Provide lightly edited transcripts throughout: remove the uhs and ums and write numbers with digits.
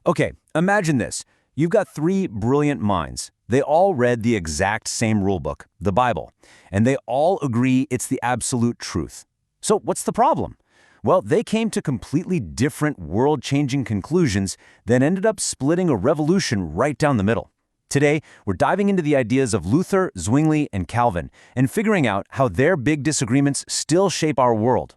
Okay, imagine this. You've got three brilliant minds. They all read the exact same rulebook, the Bible, and they all agree it's the absolute truth. So what's the problem? Well, they came to completely different world-changing conclusions that ended up splitting a revolution right down the middle. Today, we're diving into the ideas of Luther, Zwingli, and Calvin, and figuring out how their big disagreements still shape our world.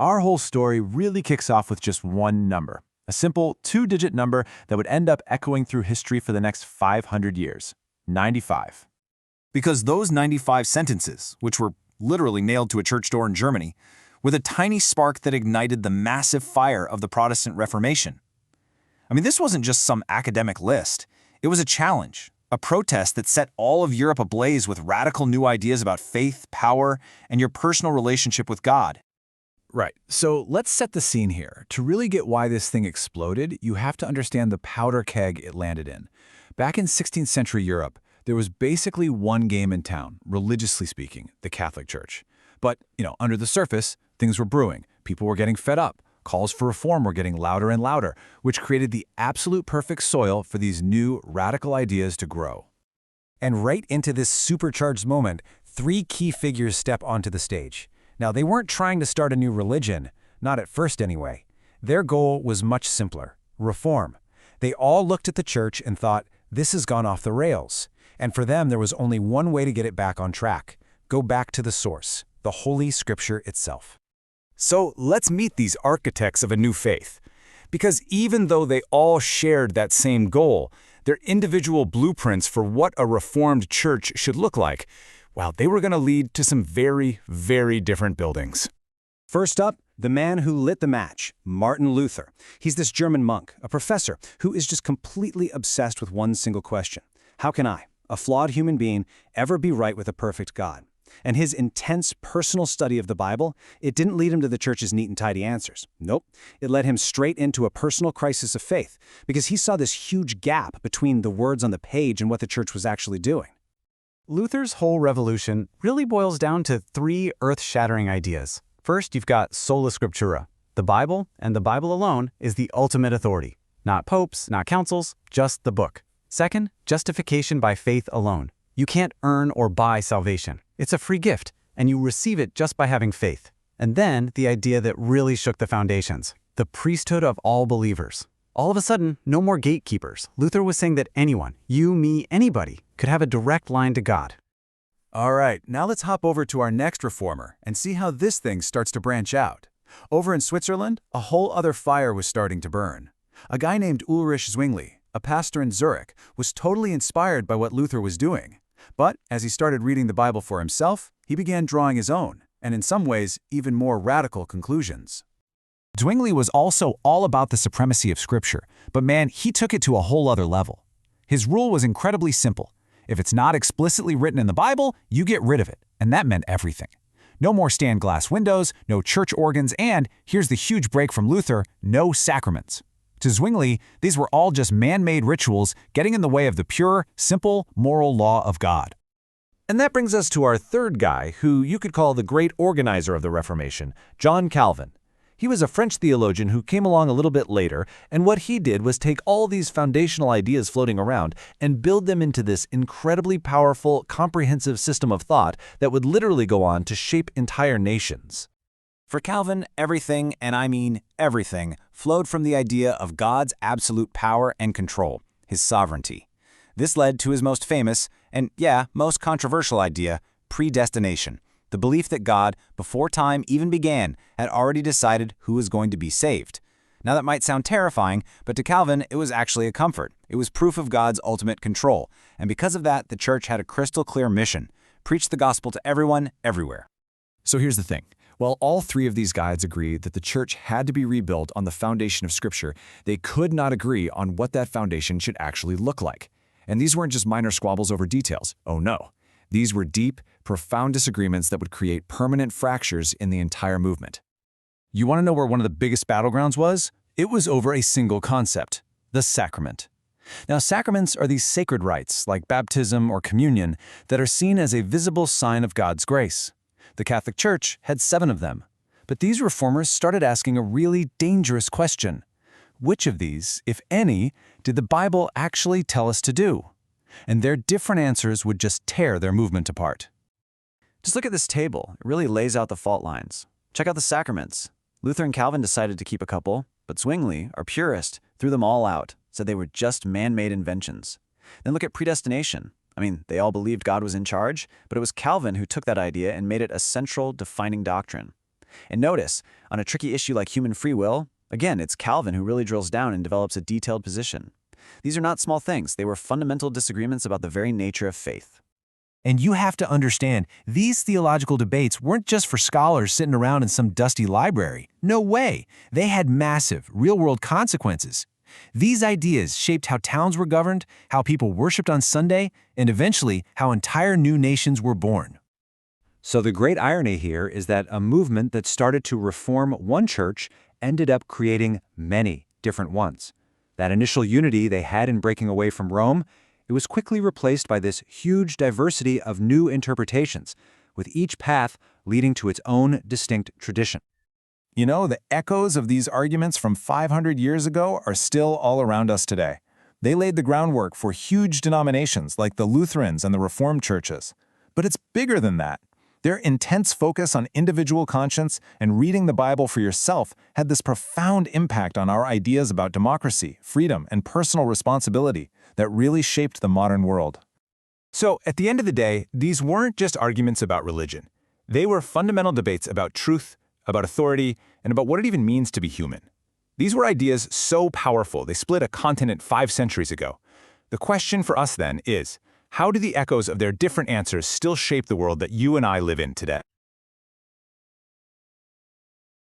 Our whole story really kicks off with just one number, a simple two-digit number that would end up echoing through history for the next 500 years, 95. Because those 95 sentences, which were literally nailed to a church door in Germany, were the tiny spark that ignited the massive fire of the Protestant Reformation. I mean, this wasn't just some academic list. It was a challenge, a protest that set all of Europe ablaze with radical new ideas about faith, power, and your personal relationship with God. Right, so let's set the scene here. To really get why this thing exploded, you have to understand the powder keg it landed in. Back in 16th century Europe, there was basically one game in town, religiously speaking, the Catholic Church. But, under the surface, things were brewing. People were getting fed up. Calls for reform were getting louder and louder, which created the absolute perfect soil for these new, radical ideas to grow. And right into this supercharged moment, three key figures step onto the stage. Now, they weren't trying to start a new religion, not at first anyway. Their goal was much simpler: reform. They all looked at the church and thought, this has gone off the rails. And for them, there was only one way to get it back on track: go back to the source, the Holy Scripture itself. So let's meet these architects of a new faith. Because even though they all shared that same goal, their individual blueprints for what a reformed church should look like, well, they were going to lead to some very, very different buildings. First up, the man who lit the match, Martin Luther. He's this German monk, a professor, who is just completely obsessed with one single question: how can I, a flawed human being, ever be right with a perfect God? And his intense personal study of the Bible, it didn't lead him to the church's neat and tidy answers. Nope, it led him straight into a personal crisis of faith, because he saw this huge gap between the words on the page and what the church was actually doing. Luther's whole revolution really boils down to three earth-shattering ideas. First, you've got sola scriptura. The Bible, and the Bible alone, is the ultimate authority. Not popes, not councils, just the book. Second, justification by faith alone. You can't earn or buy salvation. It's a free gift, and you receive it just by having faith. And then, the idea that really shook the foundations: the priesthood of all believers. All of a sudden, no more gatekeepers. Luther was saying that anyone, you, me, anybody, could have a direct line to God. All right, now let's hop over to our next reformer and see how this thing starts to branch out. Over in Switzerland, a whole other fire was starting to burn. A guy named Ulrich Zwingli, a pastor in Zurich, was totally inspired by what Luther was doing. But as he started reading the Bible for himself, he began drawing his own, and in some ways, even more radical conclusions. Zwingli was also all about the supremacy of Scripture, but man, he took it to a whole other level. His rule was incredibly simple. If it's not explicitly written in the Bible, you get rid of it, and that meant everything. No more stained glass windows, no church organs, and, here's the huge break from Luther, no sacraments. To Zwingli, these were all just man-made rituals getting in the way of the pure, simple, moral law of God. And that brings us to our third guy, who you could call the great organizer of the Reformation, John Calvin. He was a French theologian who came along a little bit later, and what he did was take all these foundational ideas floating around and build them into this incredibly powerful, comprehensive system of thought that would literally go on to shape entire nations. For Calvin, everything, and I mean everything, flowed from the idea of God's absolute power and control, his sovereignty. This led to his most famous, and most controversial idea, predestination. The belief that God, before time even began, had already decided who was going to be saved. Now that might sound terrifying, but to Calvin, it was actually a comfort. It was proof of God's ultimate control. And because of that, the church had a crystal clear mission: preach the gospel to everyone, everywhere. So here's the thing. While all three of these guides agreed that the church had to be rebuilt on the foundation of Scripture, they could not agree on what that foundation should actually look like. And these weren't just minor squabbles over details. Oh no. These were deep, profound disagreements that would create permanent fractures in the entire movement. You want to know where one of the biggest battlegrounds was? It was over a single concept: the sacrament. Now, sacraments are these sacred rites, like baptism or communion, that are seen as a visible sign of God's grace. The Catholic Church had 7 of them. But these reformers started asking a really dangerous question. which of these, if any, did the Bible actually tell us to do? And their different answers would just tear their movement apart. Just look at this table. It really lays out the fault lines. Check out the sacraments. Luther and Calvin decided to keep a couple, but Zwingli, our purist, threw them all out, said they were just man-made inventions. Then look at predestination. I mean, they all believed God was in charge, but it was Calvin who took that idea and made it a central, defining doctrine. And notice, on a tricky issue like human free will, again, it's Calvin who really drills down and develops a detailed position. These are not small things. They were fundamental disagreements about the very nature of faith. And you have to understand, these theological debates weren't just for scholars sitting around in some dusty library. No way. They had massive, real-world consequences. These ideas shaped how towns were governed, how people worshipped on Sunday, and eventually how entire new nations were born. So the great irony here is that a movement that started to reform one church ended up creating many different ones. That initial unity they had in breaking away from Rome, it was quickly replaced by this huge diversity of new interpretations, with each path leading to its own distinct tradition. You know, the echoes of these arguments from 500 years ago are still all around us today. They laid the groundwork for huge denominations like the Lutherans and the Reformed churches. But it's bigger than that. Their intense focus on individual conscience and reading the Bible for yourself had this profound impact on our ideas about democracy, freedom, and personal responsibility that really shaped the modern world. So, at the end of the day, these weren't just arguments about religion. They were fundamental debates about truth, about authority, and about what it even means to be human. These were ideas so powerful they split a continent 5 centuries ago. The question for us then is, how do the echoes of their different answers still shape the world that you and I live in today?